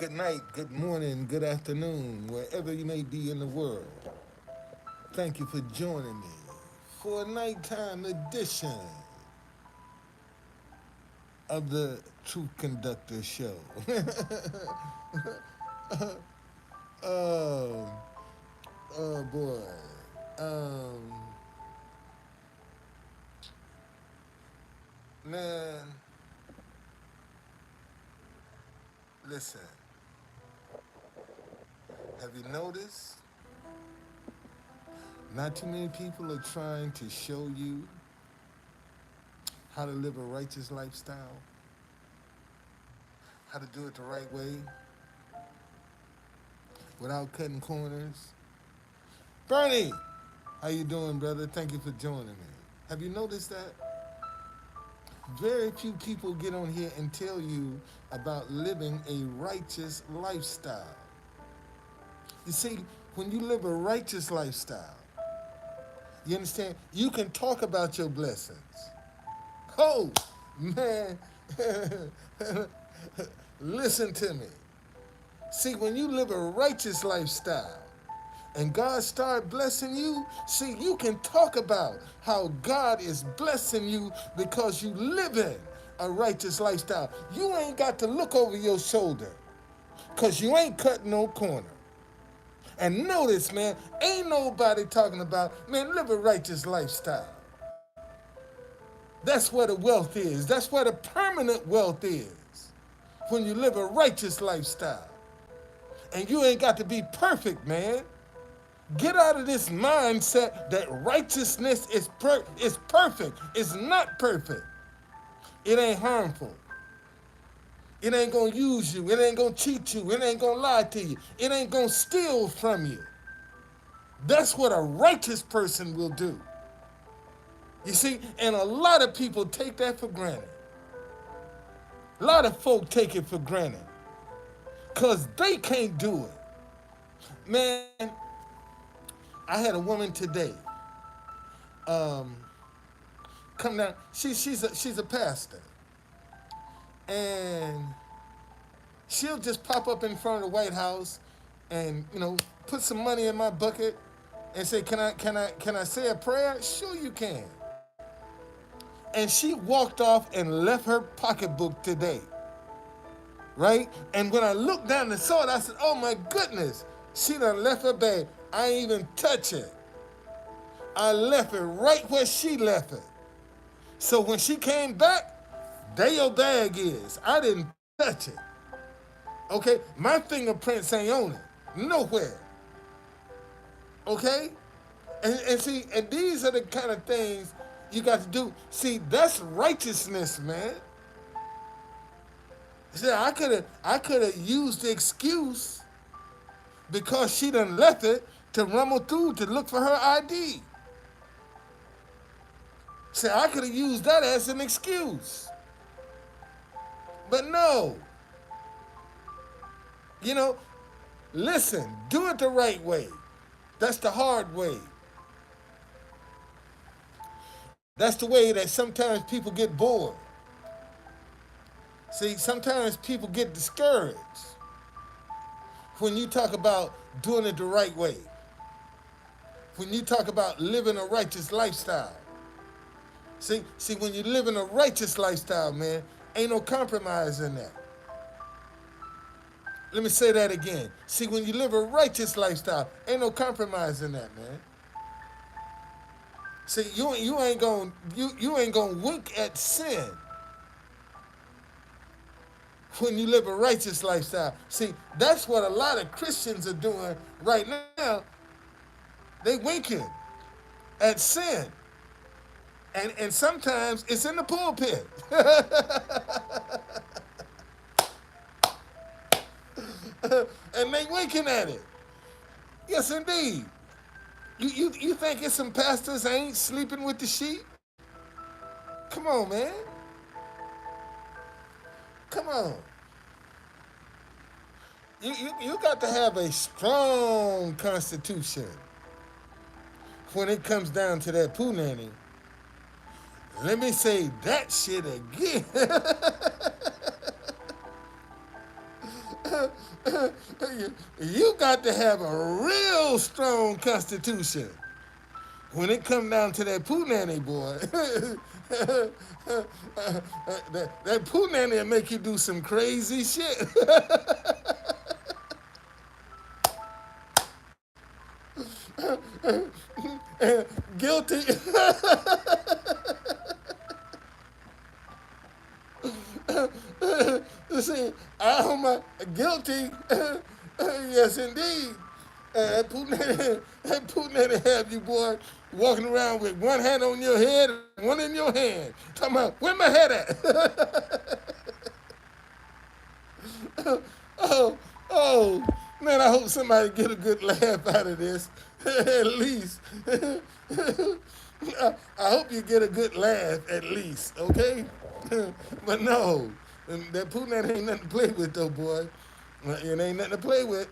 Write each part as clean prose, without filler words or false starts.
Good night, good morning, good afternoon, wherever you may be in the world. Thank you for joining me for a nighttime edition of the Truth Conductor Show. oh, oh boy. Um, man, listen. Have you noticed? Not too many people are trying to show you how to live a righteous lifestyle, how to do it the right way without cutting corners. Bernie, how you doing, brother? Thank you for joining me. Have you noticed that? Very few people get on here and tell you about living a righteous lifestyle. You see, when you live a righteous lifestyle, you understand, you can talk about your blessings. Oh, man, listen to me. See, when you live a righteous lifestyle, and God start blessing you, see, you can talk about how God is blessing you because you live in a righteous lifestyle. You ain't got to look over your shoulder because you ain't cutting no corner. And notice, man, ain't nobody talking about, man, live a righteous lifestyle. That's where the wealth is. That's where the permanent wealth is. When you live a righteous lifestyle. And you ain't got to be perfect, man. Get out of this mindset that righteousness is perfect. It's not perfect. It ain't harmful. It ain't gonna use you. It ain't gonna cheat you. It ain't gonna lie to you. It ain't gonna steal from you. That's what a righteous person will do. You see, and a lot of people take that for granted. A lot of folk take it for granted because they can't do it. Man, I had a woman today um, come down. She's a pastor, and she'll just pop up in front of the White House, and put some money in my bucket, and say, "Can I say a prayer?" Sure, you can. And she walked off and left her pocketbook today, right? And when I looked down and saw it, I said, "Oh my goodness, she done left her bag. I ain't even touch it. I left it right where she left it. So when she came back, there your bag is. I didn't touch it. Okay? My fingerprints ain't on it. Nowhere. Okay? And see, and these are the kind of things you got to do. See, that's righteousness, man. See, I could have used the excuse because she done left it to rumble through to look for her ID. See, I could have used that as an excuse. But no. You know, listen, do it the right way. That's the hard way. That's the way that sometimes people get bored. See, sometimes people get discouraged when you talk about doing it the right way. When you talk about living a righteous lifestyle. See, when you live in a righteous lifestyle, man, ain't no compromise in that. Let me say that again. See, when you live a righteous lifestyle, ain't no compromise in that, man. See, you ain't gonna wink at sin when you live a righteous lifestyle. See, that's what a lot of Christians are doing right now. They winking at sin. And sometimes it's in the pulpit. And they winking at it. Yes, indeed. You think it's some pastors ain't sleeping with the sheep? Come on, man. Come on. You got to have a strong constitution when it comes down to that poo nanny. Let me say that shit again. You got to have a real strong constitution. When it come down to that poo nanny boy, that poo nanny will make you do some crazy shit. Guilty. See, I'm guilty. Yes, indeed. That Putin had to have you, boy, walking around with one hand on your head and one in your hand. Talking about, where my head at? Oh, oh, man, I hope somebody get a good laugh out of this. At least. I hope you get a good laugh, at least, okay? But no, that Putin ain't nothing to play with, though, boy. It ain't nothing to play with.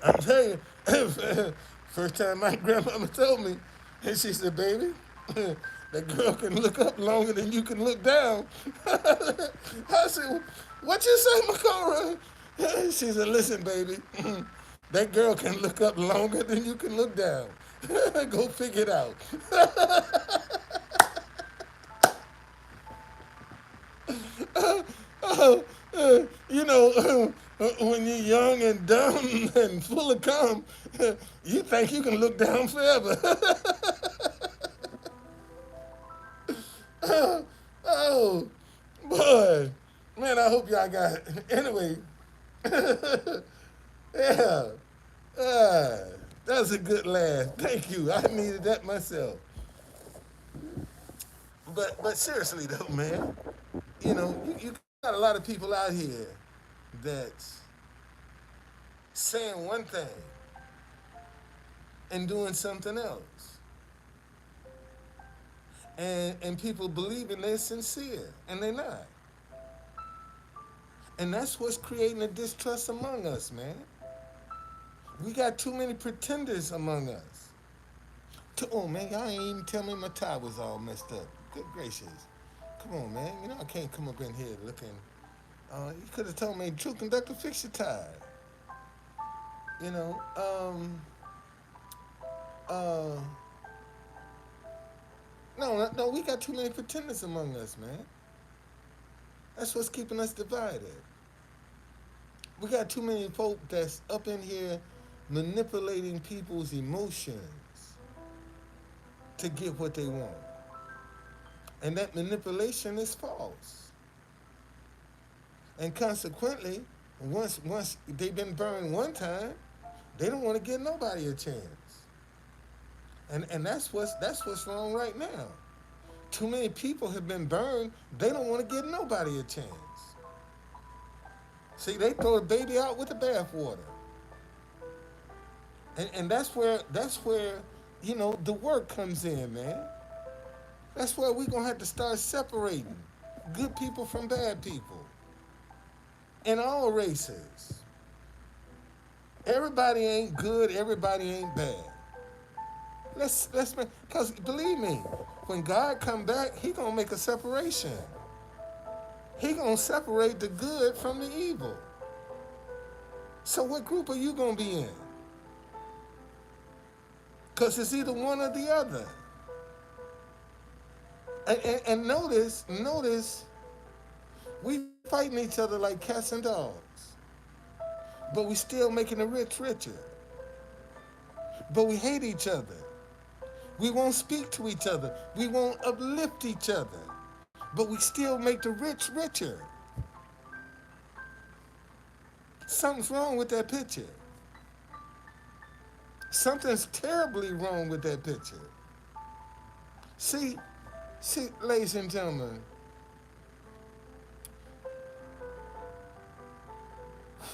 I'm telling you, first time my grandmama told me, and she said, baby, that girl can look up longer than you can look down. I said, what you say, Makora? She said, listen, baby, that girl can look up longer than you can look down. Go figure it out. You know, when you're young and dumb and full of cum, you think you can look down forever. Oh, boy. Man, I hope y'all got it. Anyway, yeah. Uh, that's a good laugh. Thank you. I needed that myself. But seriously though, man, you got a lot of people out here that's saying one thing and doing something else. And people believing they're sincere, and they're not. And that's what's creating a distrust among us, man. We got too many pretenders among us. Oh, man, y'all ain't even tell me my tie was all messed up. Good gracious. Come on, man. I can't come up in here looking. You could have told me, true conductor, fix your tie. You know, uh, no, we got too many pretenders among us, man. That's what's keeping us divided. We got too many folk that's up in here manipulating people's emotions to get what they want. And that manipulation is false. And consequently, once they've been burned one time, they don't want to give nobody a chance. And that's what's wrong right now. Too many people have been burned, they don't want to give nobody a chance. See, they throw the baby out with the bathwater. And that's where the work comes in, man. That's where we're gonna have to start separating good people from bad people. In all races. Everybody ain't good, everybody ain't bad. Because believe me, when God come back, he gonna make a separation. He gonna separate the good from the evil. So what group are you gonna be in? Because it's either one or the other. And notice, we fighting each other like cats and dogs. But we still making the rich richer. But we hate each other. We won't speak to each other. We won't uplift each other. But we still make the rich richer. Something's wrong with that picture. Something's terribly wrong with that picture. See, ladies and gentlemen,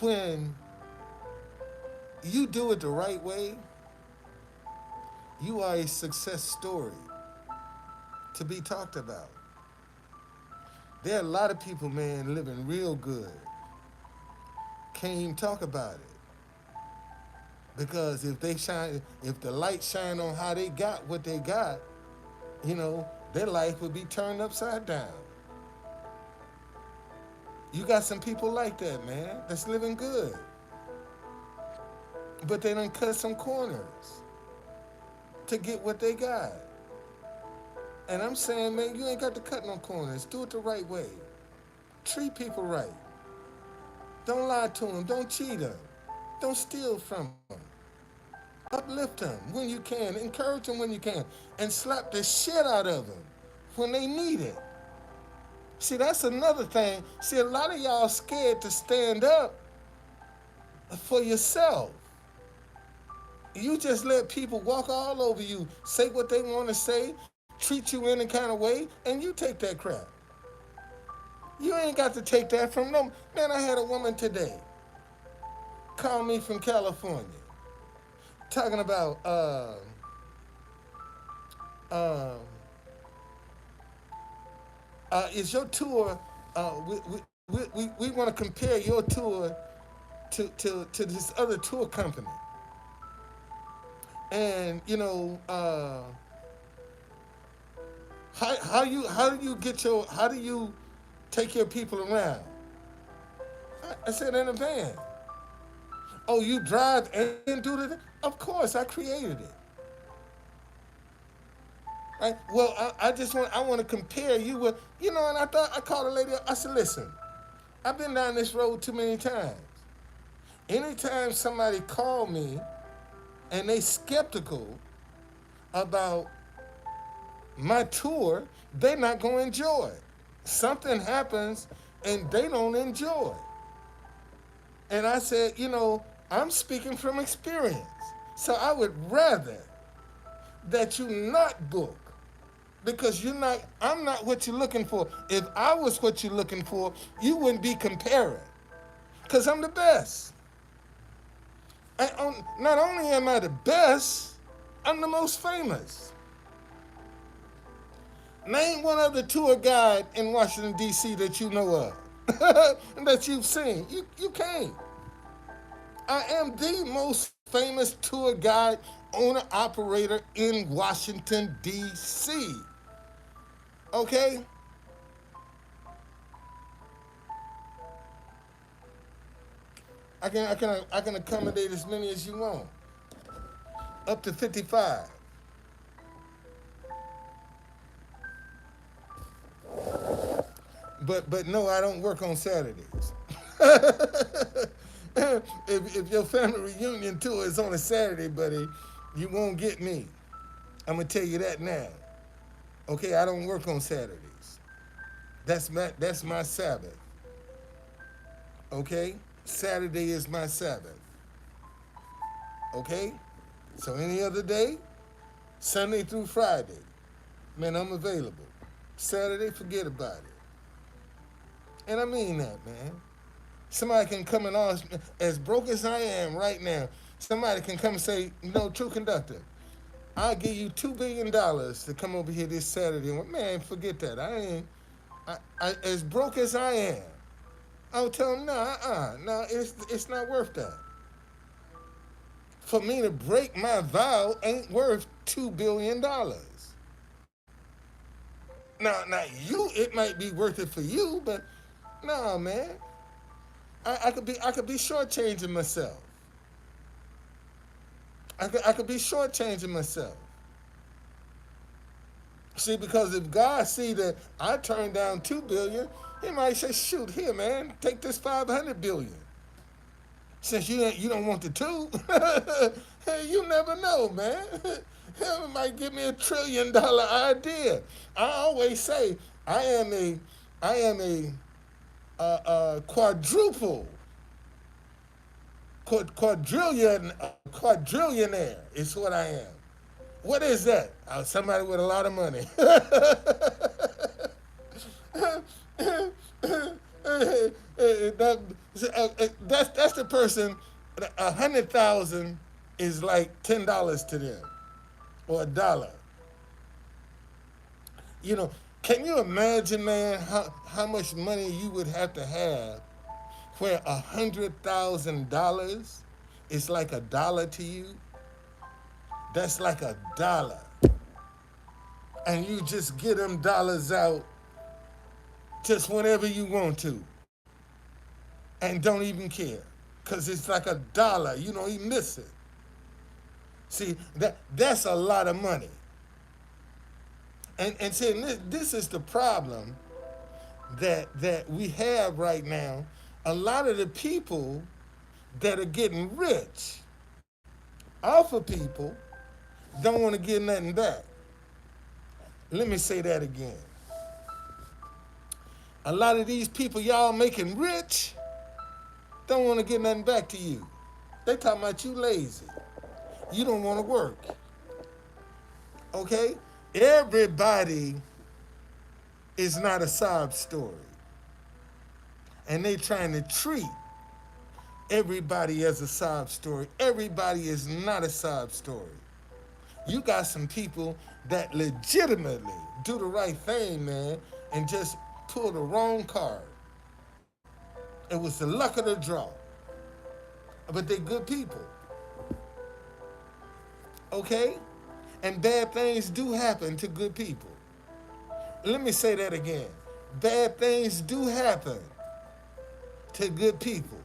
when you do it the right way, you are a success story to be talked about. There are a lot of people, man, living real good. Can't even talk about it. Because if the light shine on how they got what they got, their life would be turned upside down. You got some people like that, man, that's living good, but they done cut some corners to get what they got. And I'm saying, man, you ain't got to cut no corners. Do it the right way. Treat people right. Don't lie to them. Don't cheat them. Don't steal from them. Uplift them when you can. Encourage them when you can. And slap the shit out of them when they need it. See, that's another thing. See, a lot of y'all scared to stand up for yourself. You just let people walk all over you, say what they want to say, treat you any kind of way, and you take that crap. You ain't got to take that from them. Man, I had a woman today call me from California talking about uh, is your tour, we want to compare your tour to this other tour company. And, how do you take your people around? I said, in a van. Oh, you drive and do that? Of course, I created it. Right? Well, I want to compare you with, and I called a lady up. I said, listen, I've been down this road too many times. Anytime somebody call me and they skeptical about my tour, they're not going to enjoy it. Something happens and they don't enjoy it. And I said, I'm speaking from experience. So I would rather that you not book because I'm not what you're looking for. If I was what you're looking for, you wouldn't be comparing because I'm the best. Not only am I the best, I'm the most famous. Name one other tour guide in Washington, D.C. that you know of and that you've seen. You can't. I am the most famous tour guide, owner, operator in Washington, D.C. Okay? I can accommodate as many as you want. Up to 55. But no, I don't work on Saturdays. If your family reunion tour is on a Saturday, buddy, you won't get me. I'm gonna tell you that now. Okay, I don't work on Saturdays. That's my Sabbath. Okay? Saturday is my Sabbath. Okay? So any other day, Sunday through Friday, man, I'm available. Saturday, forget about it. And I mean that, man. Somebody can come and ask, as broke as I am right now, somebody can come and say, True Conductor, I'll give you $2 billion to come over here this Saturday. Man, forget that. As broke as I am, I would tell them, no, it's not worth that. For me to break my vow ain't worth $2 billion. Now it might be worth it for you, but no, man. I could be shortchanging myself. I could be shortchanging myself. See, because if God see that I turned down $2 billion, He might say, "Shoot, here, man, take this $500 billion." Since you don't want the two, hey, you never know, man. He might give me $1 trillion idea. I always say I am a quadruple quadrillionaire is what I am. What is that? Somebody with a lot of money. That's the person. 100,000 is like $10 to them, or $1. You know, can you imagine, man, how much money you would have to have where $100,000 is like $1 to you? That's like $1, and you just get them dollars out just whenever you want to. and don't even care because it's like $1. You don't even miss it. See, that's a lot of money. And see, this is the problem that we have right now. A lot of the people that are getting rich off of people don't want to get nothing back. Let me say that again. A lot of these people y'all making rich don't want to get nothing back to you. They talking about you lazy. You don't want to work. Okay? Everybody is not a sob story. And they trying to treat everybody as a sob story. Everybody is not a sob story. You got some people that legitimately do the right thing, man, and just pull the wrong card. It was the luck of the draw. But they're good people. Okay? And bad things do happen to good people. Let me say that again. Bad things do happen to good people.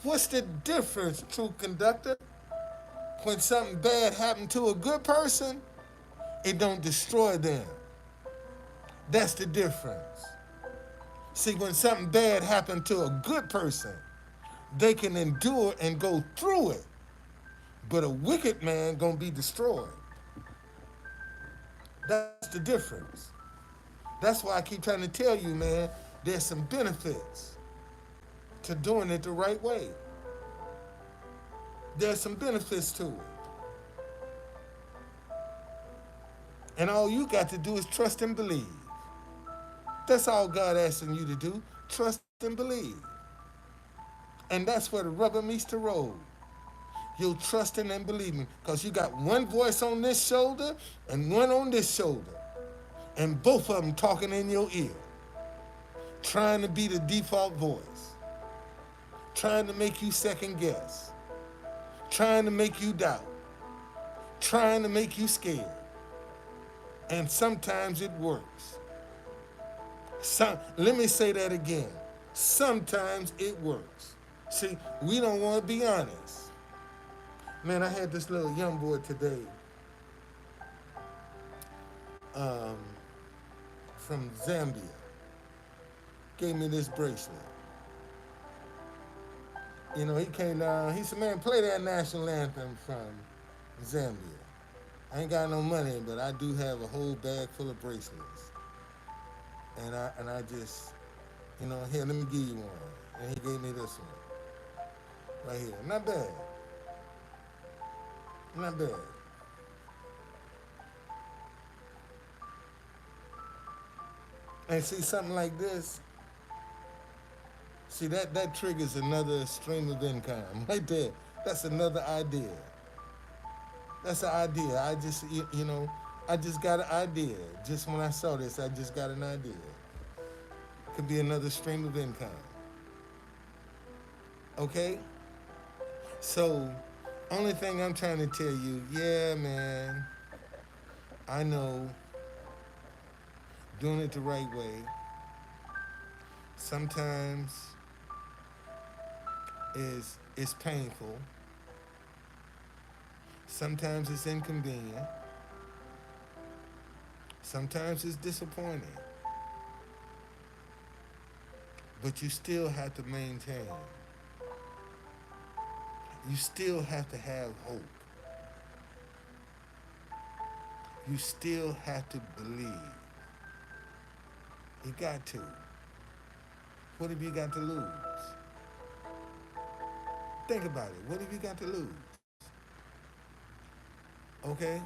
What's the difference, true conductor? When something bad happened to a good person, it don't destroy them. That's the difference. See, when something bad happened to a good person, they can endure and go through it. But a wicked man gonna be destroyed. That's the difference. That's why I keep trying to tell you, man, there's some benefits to doing it the right way. There's some benefits to it. And all you got to do is trust and believe. That's all God asking you to do. Trust and believe. And that's where the rubber meets the road. You'll trusting and believing because you got one voice on this shoulder and one on this shoulder. And both of them talking in your ear. Trying to be the default voice. Trying to make you second guess. Trying to make you doubt. Trying to make you scared. And sometimes it works. Let me say that again. Sometimes it works. See, we don't want to be honest. Man, I had this little young boy today um, from Zambia. Gave me this bracelet. You know, he came down. He said, man, play that national anthem from Zambia. I ain't got no money, but I do have a whole bag full of bracelets. And I just, you know, here, let me give you one. And he gave me this one. Right here. Not bad. Not bad. And see, something like this, see, that triggers another stream of income. Right there. That's another idea. That's an idea. I just, you know, I just got an idea. Just when I saw this, I just got an idea. Could be another stream of income. Okay? So, only thing I'm trying to tell you, yeah, man, I know doing it the right way sometimes is painful. Sometimes it's inconvenient. Sometimes it's disappointing. But you still have to maintain. You still have to have hope. You still have to believe. You got to. What have you got to lose? Think about it. What have you got to lose? Okay?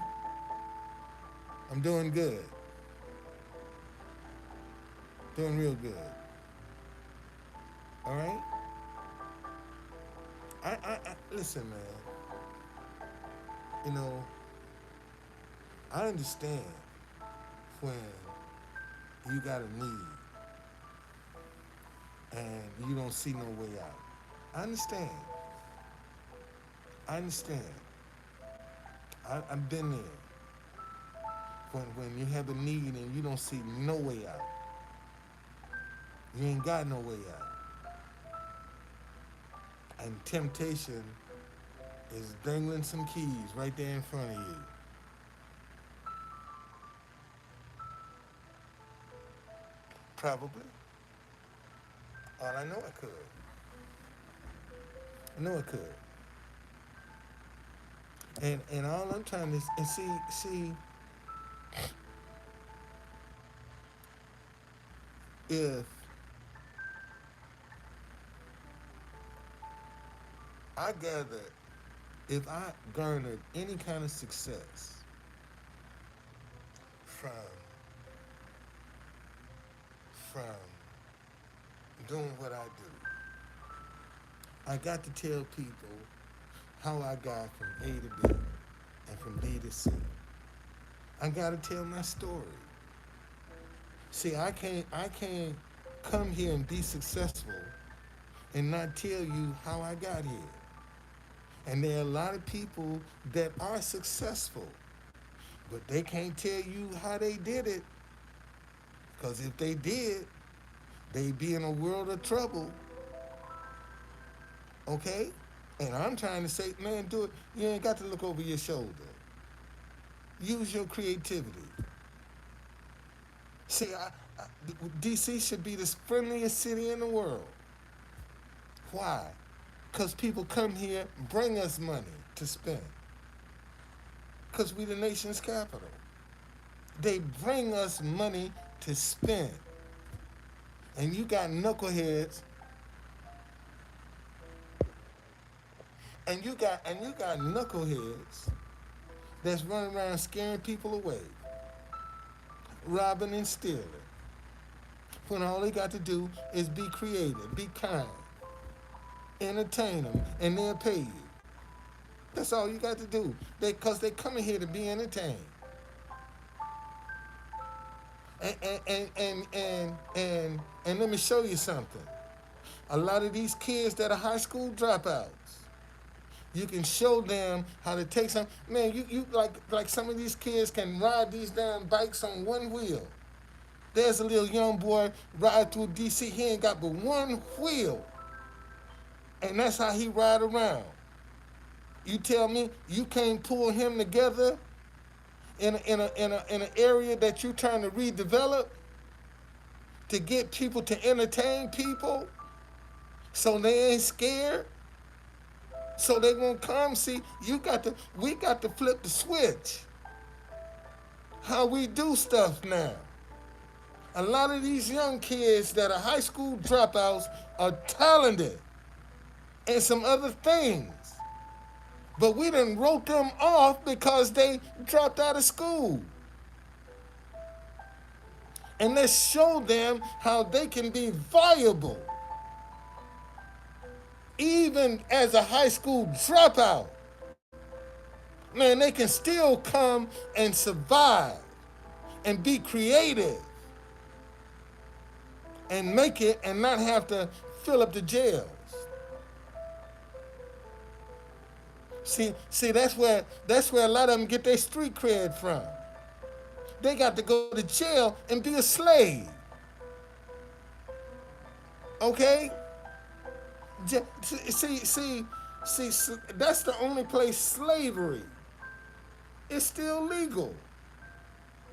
I'm doing good. Doing real good. All right? I listen, man. You know, I understand when you got a need and you don't see no way out. I understand. I understand. I've been there. When you have a need and you don't see no way out. You ain't got no way out. And temptation is dangling some keys right there in front of you. Probably. All I know it could. I know it could. And all I'm trying to and see if I gather if I garnered any kind of success from from doing what I do, I got to tell people how I got from A to B and from B to C. I got to tell my story. See, I can't come here and be successful and not tell you how I got here. And there are a lot of people that are successful, but they can't tell you how they did it. Because if they did, they'd be in a world of trouble. Okay? And I'm trying to say, man, do it. You ain't got to look over your shoulder. Use your creativity. See, DC should be the friendliest city in the world. Why? Because people come here, bring us money to spend. Because we the nation's capital. They bring us money to spend. And you got knuckleheads, and you got knuckleheads that's running around scaring people away, robbing and stealing. When all they got to do is be creative, be kind, entertain them, and they'll pay you. That's all you got to do. Because they coming here to be entertained. And let me show you something. A lot of these kids that are high school dropouts, you can show them how to take some. Man, you like some of these kids can ride these damn bikes on one wheel. There's a little young boy ride through DC. He ain't got but one wheel, and that's how he ride around. You tell me you can't pull him together in an area that you're trying to redevelop to get people to entertain people, so they ain't scared, so they won't come. See, we got to flip the switch. How we do stuff now. A lot of these young kids that are high school dropouts are talented in some other things. But we done wrote them off because they dropped out of school. And let's show them how they can be viable, even as a high school dropout. Man, they can still come and survive and be creative and make it and not have to fill up the jails. See, that's where a lot of them get their street cred from. They got to go to jail and be a slave. Okay? See, that's the only place slavery is still legal.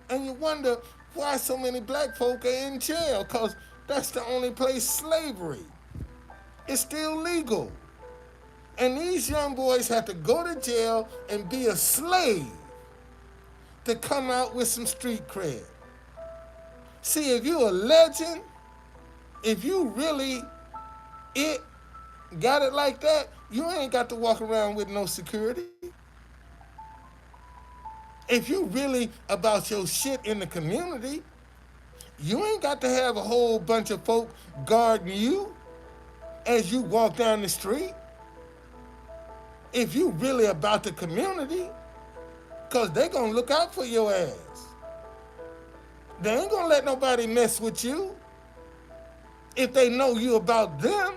And you wonder why so many black folk are in jail, because that's the only place slavery is still legal. And these young boys have to go to jail and be a slave to come out with some street cred. See, if you a legend, if you really got it like that, you ain't got to walk around with no security. If you really about your shit in the community, you ain't got to have a whole bunch of folk guarding you as you walk down the street. If you really about the community, because they going to look out for your ass. They ain't going to let nobody mess with you if they know you about them.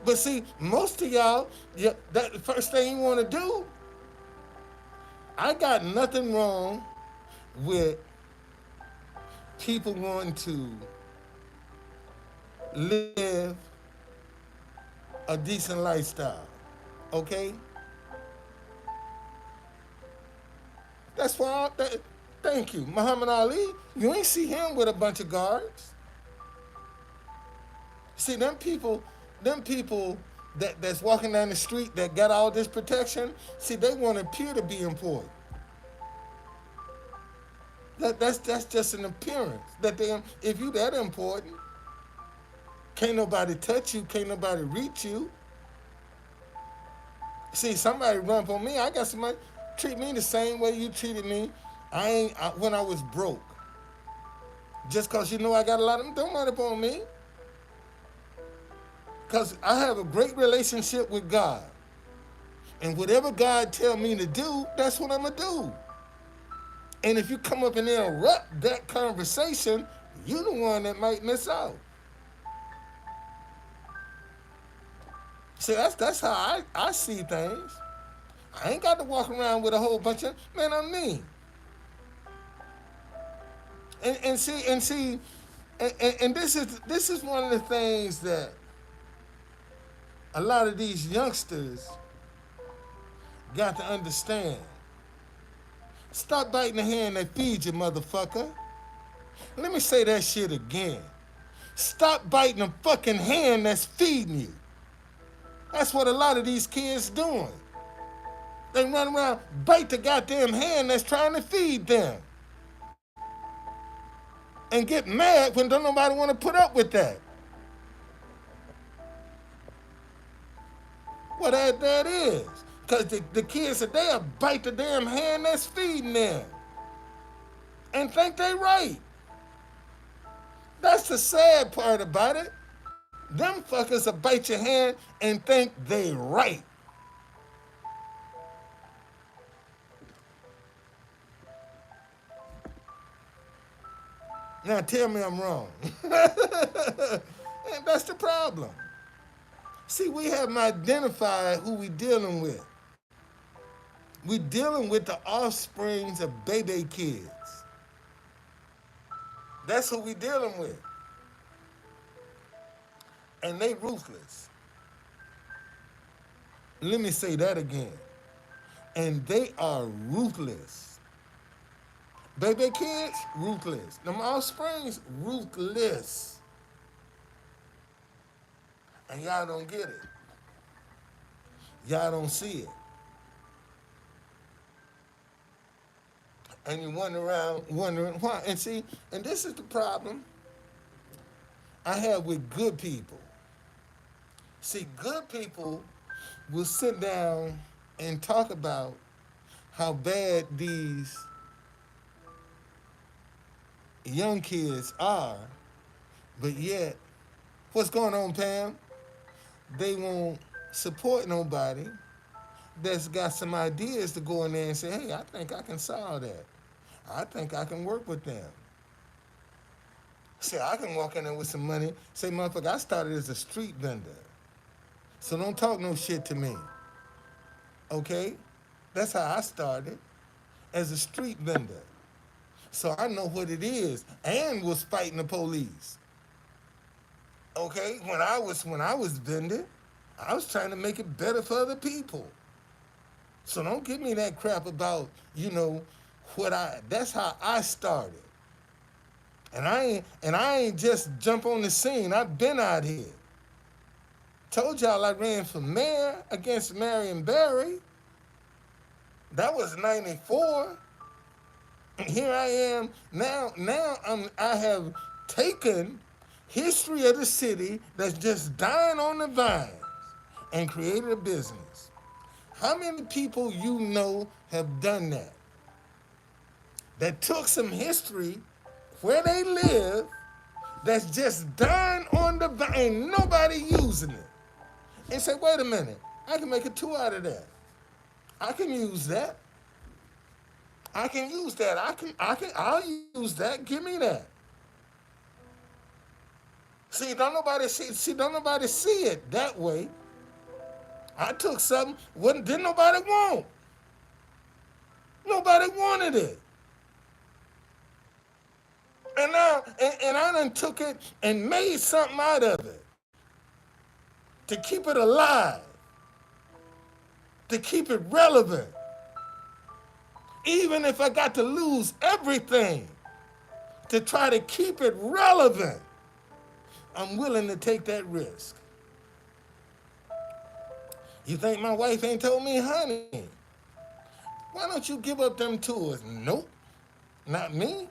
But see, most of y'all, that the first thing you want to do, I got nothing wrong with people wanting to live a decent lifestyle. Okay? That's why, thank you. Muhammad Ali, you ain't see him with a bunch of guards. See, them people that's walking down the street that got all this protection, see, they want to appear to be important. That's just an appearance. That they, if you that important, can't nobody touch you, can't nobody reach you. See, somebody run up on me, I got somebody treat me the same way you treated me. When I was broke. Just cause you know I got a lot of them, don't run up on me. Cause I have a great relationship with God. And whatever God tell me to do, that's what I'm gonna do. And if you come up and interrupt that conversation, you the one that might miss out. See, that's how I see things. I ain't got to walk around with a whole bunch of man. I'm me. And this is one of the things that a lot of these youngsters got to understand. Stop biting the hand that feeds you, motherfucker. Let me say that shit again. Stop biting the fucking hand that's feeding you. That's what a lot of these kids doing. They run around, bite the goddamn hand that's trying to feed them. And get mad when don't nobody want to put up with that. Well, that is. Because the kids said they'll bite the damn hand that's feeding them. And think they right. That's the sad part about it. Them fuckers will bite your hand and think they right. Now tell me I'm wrong. And that's the problem. See, we haven't identified who we dealing with. We dealing with the offsprings of baby kids. That's who we dealing with. And they ruthless. Let me say that again. And they are ruthless. Baby kids, ruthless. Them offsprings, ruthless. And y'all don't get it. Y'all don't see it. And you wondering why. And see, and this is the problem I have with good people. See, good people will sit down and talk about how bad these young kids are, but yet, what's going on, Pam? They won't support nobody that's got some ideas to go in there and say, hey, I think I can solve that. I think I can work with them. See, I can walk in there with some money, say, motherfucker, I started as a street vendor. So don't talk no shit to me. Okay? That's how I started, as a street vendor. So I know what it is, and was fighting the police. Okay? When I was vending, I was trying to make it better for other people. So don't give me that crap about, that's how I started. And I ain't just jump on the scene. I've been out here. Told y'all I ran for mayor against Marion Barry. That was 94. Here I am now. I have taken history of the city that's just dying on the vines and created a business. How many people you know have done that? That took some history where they live that's just dying on the vine, ain't nobody using it. And say, wait a minute, I can make a two out of that. I can use that. I'll use that. Give me that. See, don't nobody see it that way. I took something, didn't nobody want. Nobody wanted it. And I done took it and made something out of it. to keep it alive, to keep it relevant. Even if I got to lose everything to try to keep it relevant, I'm willing to take that risk. You think my wife ain't told me, honey, why don't you give up them tours? Nope, not me.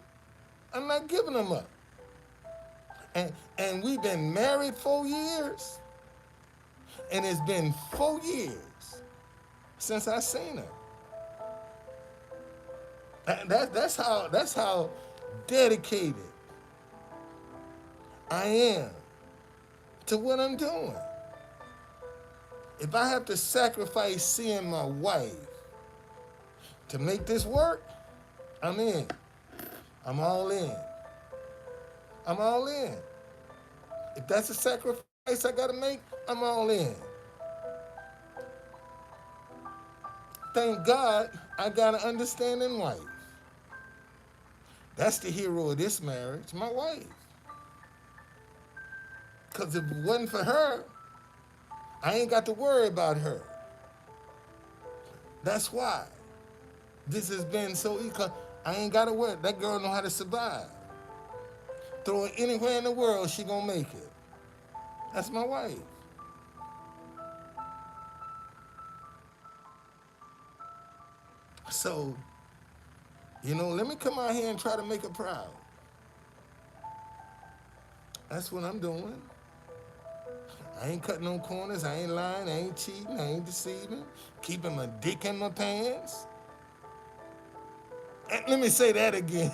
I'm not giving them up. And we've been married 4 years, and it's been 4 years since I seen her. That's how dedicated I am to what I'm doing. If I have to sacrifice seeing my wife to make this work, I'm in. I'm all in. I'm all in. If that's a sacrifice I gotta make, I'm all in. Thank God I got an understanding wife. That's the hero of this marriage, my wife. Because if it wasn't for her, I ain't got to worry about her. That's why this has been so easy. I ain't got to worry. That girl know how to survive. Throw it anywhere in the world, she gonna make it. That's my wife. So, let me come out here and try to make her proud. That's what I'm doing. I ain't cutting no corners. I ain't lying. I ain't cheating. I ain't deceiving. Keeping my dick in my pants. And let me say that again.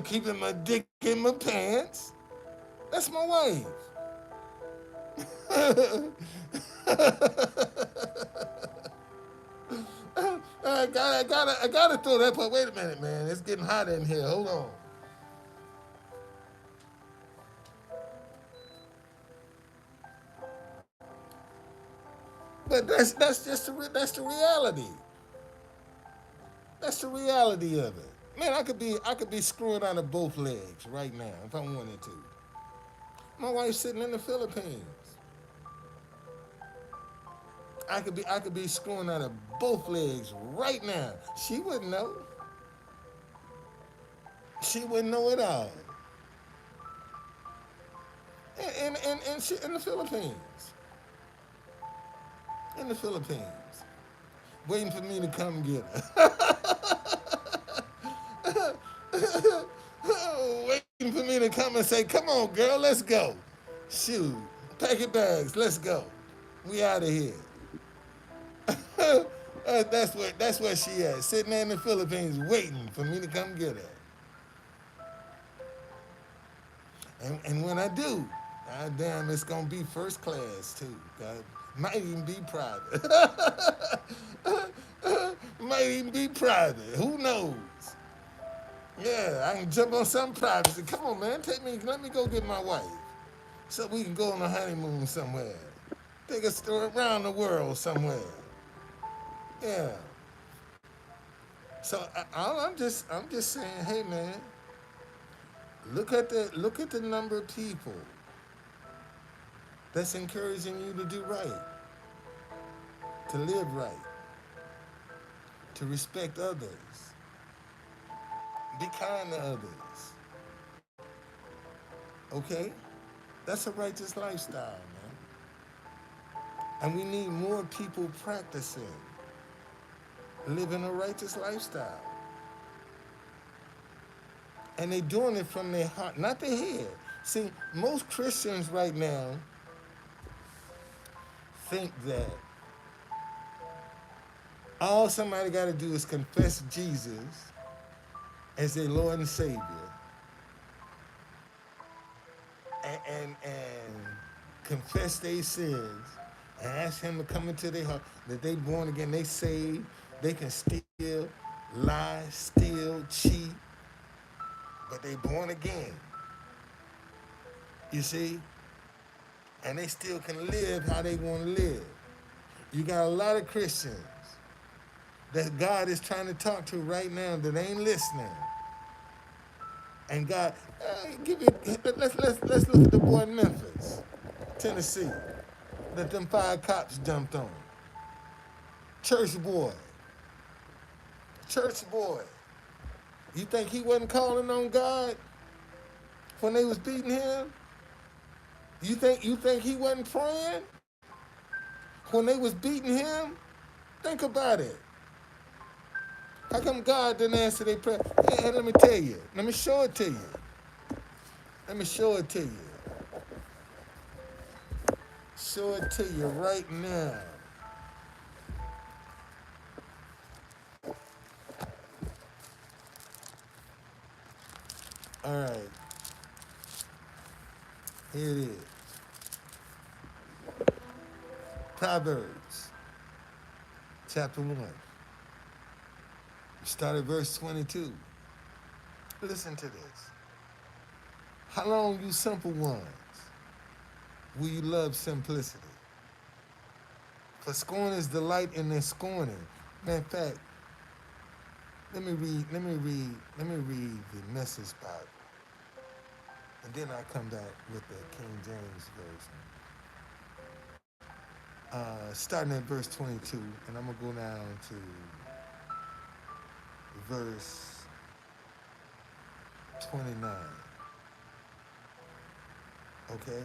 Keeping my dick in my pants. That's my wife. I gotta throw that part. Wait a minute, man. It's getting hot in here. Hold on. But that's that's the reality. That's the reality of it. Man, I could be screwing out of both legs right now if I wanted to. My wife's sitting in the Philippines. I could be screwing out of both legs right now. She wouldn't know. She wouldn't know at all. And she in the Philippines. In the Philippines. Waiting for me to come get her. Waiting for me to come and say, come on, girl, let's go. Shoot, pack your bags, let's go. We out of here. That's where she at, sitting there in the Philippines waiting for me to come get her. And when I do, damn, it's gonna be first class too. God, might even be private. Might even be private. Who knows? Yeah, I can jump on some private. Say, come on, man, let me go get my wife, so we can go on a honeymoon somewhere. Take us around the world somewhere. Yeah. So I'm just saying, hey man, look at the number of people that's encouraging you to do right, to live right, to respect others, be kind to others. Okay? That's a righteous lifestyle, man. And we need more people practicing living a righteous lifestyle. And they doing it from their heart, not their head. See, most Christians right now think that all somebody got to do is confess Jesus as their Lord and Savior, and confess their sins and ask Him to come into their heart, that they born again, they saved, they can steal, lie, steal, cheat, but they born again. You see? And they still can live how they want to live. You got a lot of Christians that God is trying to talk to right now that ain't listening. And God, give you. Let's look at the boy in Memphis, Tennessee, that them 5 cops jumped on. Church boy, church boy. You think he wasn't calling on God when they was beating him? You think he wasn't praying when they was beating him? Think about it. How come God didn't answer their prayer? Hey, let me tell you. Let me show it to you. Let me show it to you. Show it to you right now. All right. Here it is. Proverbs, chapter 1. Start at verse 22. Listen to this. How long, you simple ones, will you love simplicity? For scorn is delight in their scorning. Matter of fact, let me read the Message Bible. And then I come back with the King James Version. Starting at verse 22, and I'm going to go down to verse 29. Okay?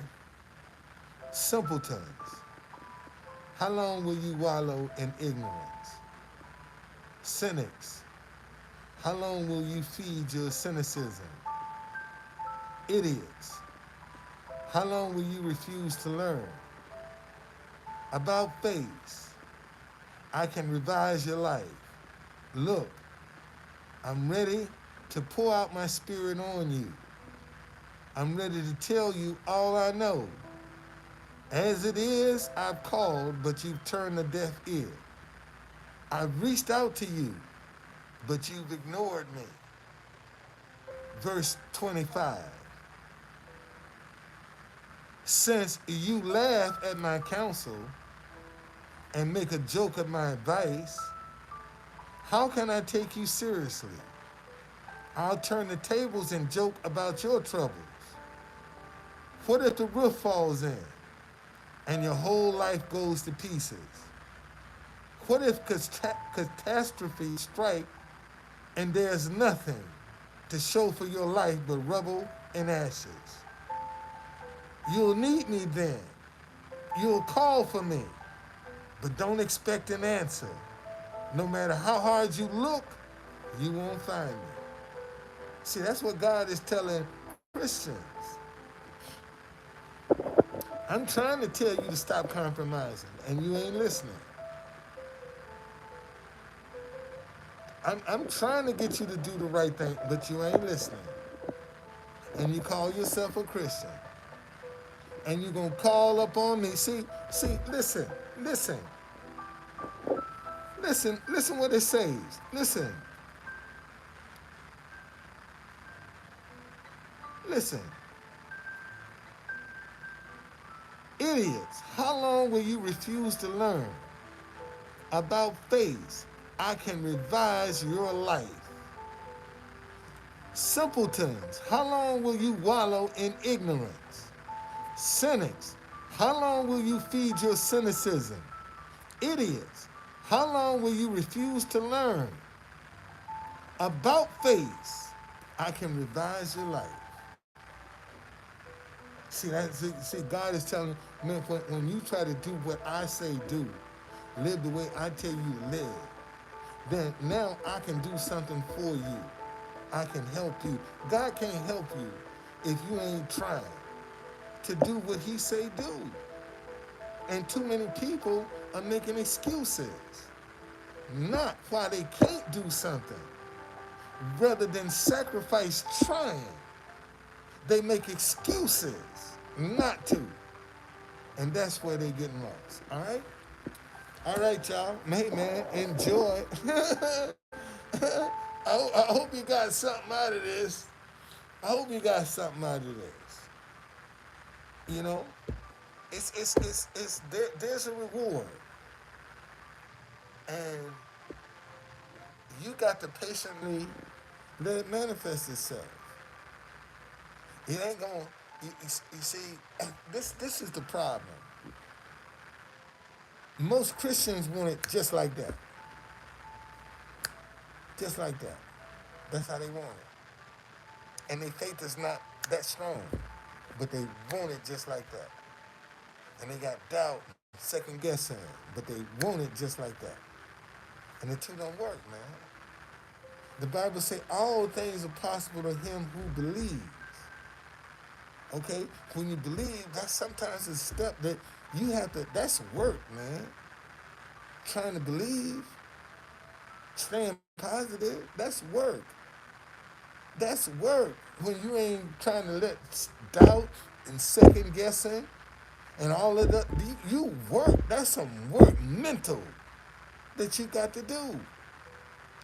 Simpletons, how long will you wallow in ignorance? Cynics, how long will you feed your cynicism? Idiots, how long will you refuse to learn? About face, I can revise your life. Look, I'm ready to pour out my spirit on you. I'm ready to tell you all I know. As it is, I've called, but you've turned a deaf ear. I've reached out to you, but you've ignored me. Verse 25. Since you laugh at my counsel and make a joke of my advice, how can I take you seriously? I'll turn the tables and joke about your troubles. What if the roof falls in and your whole life goes to pieces? What if catastrophe strike and there's nothing to show for your life but rubble and ashes? You'll need me then. You'll call for me, but don't expect an answer. No matter how hard you look, you won't find me. See, that's what God is telling Christians. I'm trying to tell you to stop compromising, and you ain't listening. I'm trying to get you to do the right thing, but you ain't listening. And you call yourself a Christian. And you're going to call up on me. See, listen what it says. Listen. Idiots, how long will you refuse to learn? About faith, I can revise your life. Simpletons, how long will you wallow in ignorance? Cynics, how long will you feed your cynicism? Idiots, how long will you refuse to learn? About faith, I can revise your life. See, God is telling you, man, when you try to do what I say do, live the way I tell you to live, then now I can do something for you. I can help you. God can't help you if you ain't trying to do what he say do. And too many people are making excuses, not why they can't do something. Rather than sacrifice trying, they make excuses not to. And that's where they get lost, all right? All right, y'all. Hey, man, enjoy. I hope you got something out of this. You know, there's a reward, and you got to patiently let it manifest itself. It ain't gonna. You see, this is the problem. Most Christians want it just like that, just like that. That's how they want it, and their faith is not that strong, but they want it just like that, and they got doubt, second guessing, but they want it just like that, and the two don't work, man. The Bible say all things are possible to him who believes. Okay, when you believe, that's sometimes a step that you have to. That's work, man. Trying to believe, staying positive, that's work. That's work. When you ain't trying to let doubt and second guessing and all of that, you work. That's some work, mental, that you got to do.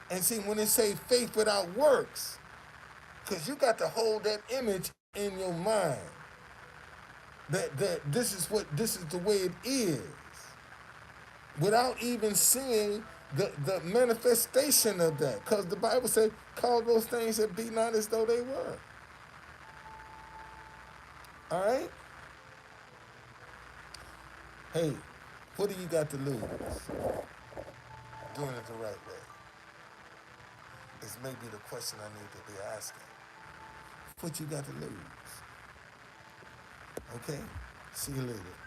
And see, when they say faith without works, because you got to hold that image in your mind that this is the way it is, without even seeing the manifestation of that. Because the Bible said, call those things that be not as though they were. All right? Hey, what do you got to lose? Doing it the right way is maybe the question I need to be asking. What you got to lose? Okay? See you later.